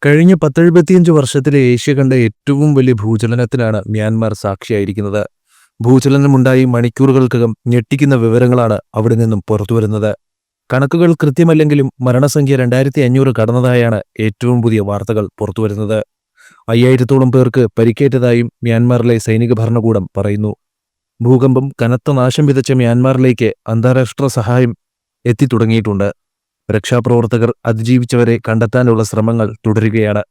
കഴിഞ്ഞ 10-75 വർഷത്തിലെ ഏഷ്യ കണ്ട ഏറ്റവും വലിയ ഭൂചലനത്തിനാണ് മ്യാൻമാർ സാക്ഷിയായിരിക്കുന്നത്. ഭൂചലനമുണ്ടായി മണിക്കൂറുകൾക്കകം ഞെട്ടിക്കുന്ന വിവരങ്ങളാണ് അവിടെ നിന്നും പുറത്തുവരുന്നത്. കണക്കുകൾ കൃത്യമല്ലെങ്കിലും മരണസംഖ്യ 2500 കടന്നതായാണ് ഏറ്റവും പുതിയ വാർത്തകൾ പുറത്തുവരുന്നത്. 5000-ഓളം പേർക്ക് പരിക്കേറ്റതായും മ്യാൻമാറിലെ സൈനിക ഭരണകൂടം പറയുന്നു. ഭൂകമ്പം കനത്ത നാശം വിതച്ച മ്യാൻമാറിലേക്ക് അന്താരാഷ്ട്ര സഹായം എത്തിത്തുടങ്ങിയിട്ടുണ്ട്. രക്ഷാപ്രവർത്തകർ അതിജീവിച്ചവരെ കണ്ടെത്താനുള്ള ശ്രമങ്ങൾ തുടരുകയാണ്.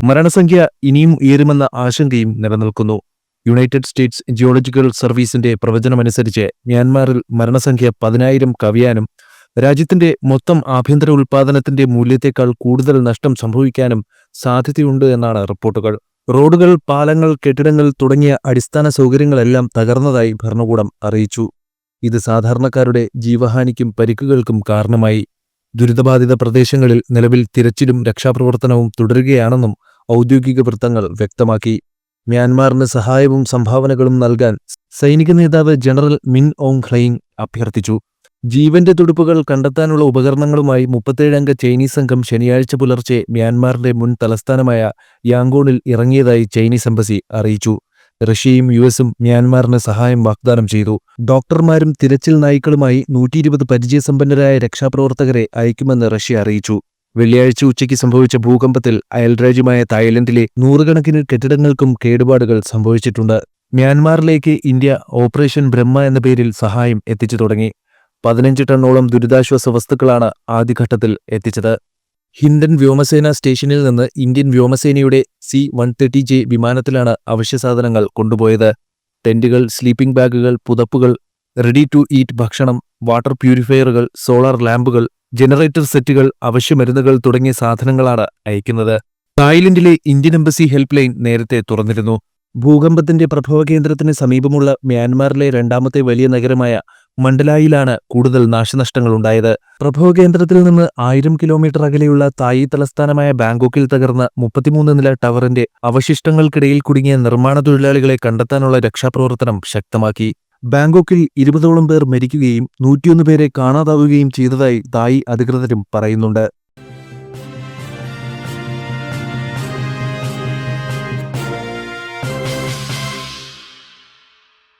മരണസംഖ്യ ഇനിയും ഉയരുമെന്ന ആശങ്കയും നിലനിൽക്കുന്നു. യുണൈറ്റഡ് സ്റ്റേറ്റ്സ് ജിയോളജിക്കൽ സർവീസിന്റെ പ്രവചനമനുസരിച്ച് മ്യാൻമാറിൽ മരണസംഖ്യ 10,000 കവിയാനും രാജ്യത്തിന്റെ മൊത്തം ആഭ്യന്തര ഉൽപ്പാദനത്തിന്റെ മൂല്യത്തേക്കാൾ കൂടുതൽ നഷ്ടം സംഭവിക്കാനും സാധ്യതയുണ്ട് എന്നാണ് റിപ്പോർട്ടുകൾ. റോഡുകൾ, പാലങ്ങൾ, കെട്ടിടങ്ങൾ തുടങ്ങിയ അടിസ്ഥാന സൗകര്യങ്ങളെല്ലാം തകർന്നതായി ഭരണകൂടം അറിയിച്ചു. ഇത് സാധാരണക്കാരുടെ ജീവഹാനിക്കും പരിക്കുകൾക്കും കാരണമായി. ദുരിതബാധിത പ്രദേശങ്ങളിൽ നിലവിൽ തിരച്ചിലും രക്ഷാപ്രവർത്തനവും തുടരുകയാണെന്നും ഔദ്യോഗിക വൃത്തങ്ങൾ വ്യക്തമാക്കി. മ്യാൻമാറിന് സഹായവും സംഭാവനകളും നൽകാൻ സൈനിക നേതാവ് ജനറൽ മിൻ ഓങ് ഹ്ലെയിങ് അഭ്യർത്ഥിച്ചു. ജീവന്റെ തുടിപ്പുകൾ കണ്ടെത്താനുള്ള ഉപകരണങ്ങളുമായി 37-അംഗ ചൈനീസ് സംഘം ശനിയാഴ്ച പുലർച്ചെ മ്യാൻമാറിന്റെ മുൻ തലസ്ഥാനമായ യാങ്കോണിൽ ഇറങ്ങിയതായി ചൈനീസ് എംബസി അറിയിച്ചു. റഷ്യയും യുഎസും മ്യാൻമാറിന് സഹായം വാഗ്ദാനം ചെയ്തു. ഡോക്ടർമാരും തിരച്ചിൽ നായ്ക്കളുമായി 120 പരിചയസമ്പന്നരായ രക്ഷാപ്രവർത്തകരെ അയക്കുമെന്ന് റഷ്യ അറിയിച്ചു. വെള്ളിയാഴ്ച ഉച്ചയ്ക്ക് സംഭവിച്ച ഭൂകമ്പത്തിൽ അയൽരാജ്യമായ തായ്ലൻഡിലെ നൂറുകണക്കിന് കെട്ടിടങ്ങൾക്കും കേടുപാടുകൾ സംഭവിച്ചിട്ടുണ്ട്. മ്യാൻമാറിലേക്ക് ഇന്ത്യ ഓപ്പറേഷൻ ബ്രഹ്മ എന്ന പേരിൽ സഹായം എത്തിച്ചു തുടങ്ങി. 15 ടണ്ണോളം ദുരിതാശ്വാസ വസ്തുക്കളാണ് ആദ്യഘട്ടത്തിൽ എത്തിച്ചത്. ഹിൻഡൻ വ്യോമസേന സ്റ്റേഷനിൽ നിന്ന് ഇന്ത്യൻ വ്യോമസേനയുടെ C-130J വിമാനത്തിലാണ് അവശ്യസാധനങ്ങൾ കൊണ്ടുപോയത്. ടെന്റുകൾ, സ്ലീപ്പിംഗ് ബാഗുകൾ, പുതപ്പുകൾ, റെഡി ടു ഈറ്റ് ഭക്ഷണം, വാട്ടർ പ്യൂരിഫയറുകൾ, സോളാർ ലാമ്പുകൾ, ജനറേറ്റർ സെറ്റുകൾ, അവശ്യമരുന്നുകൾ തുടങ്ങിയ സാധനങ്ങളാണ് അയക്കുന്നത്. തായ്ലൻഡിലെ ഇന്ത്യൻ എംബസി ഹെൽപ്പ് ലൈൻ നേരത്തെ തുറന്നിരുന്നു. ഭൂകമ്പത്തിന്റെ പ്രഭവകേന്ദ്രത്തിന് സമീപമുള്ള മ്യാൻമാറിലെ രണ്ടാമത്തെ വലിയ നഗരമായ മണ്ഡലായിലാണ് കൂടുതൽ നാശനഷ്ടങ്ങളുണ്ടായത്. പ്രഭവകേന്ദ്രത്തിൽ നിന്ന് 1000 കിലോമീറ്റർ അകലെയുള്ള തായി തലസ്ഥാനമായ ബാങ്കോക്കിൽ തകർന്ന 33 നില ടവറിന്റെ അവശിഷ്ടങ്ങൾക്കിടയിൽ കുടുങ്ങിയ നിർമ്മാണ തൊഴിലാളികളെ കണ്ടെത്താനുള്ള രക്ഷാപ്രവർത്തനം ശക്തമാക്കി. ബാങ്കോക്കിൽ 20ഓളം പേർ മരിക്കുകയും 101 പേരെ കാണാതാവുകയും ചെയ്തതായി തായി അധികൃതരും പറയുന്നുണ്ട്.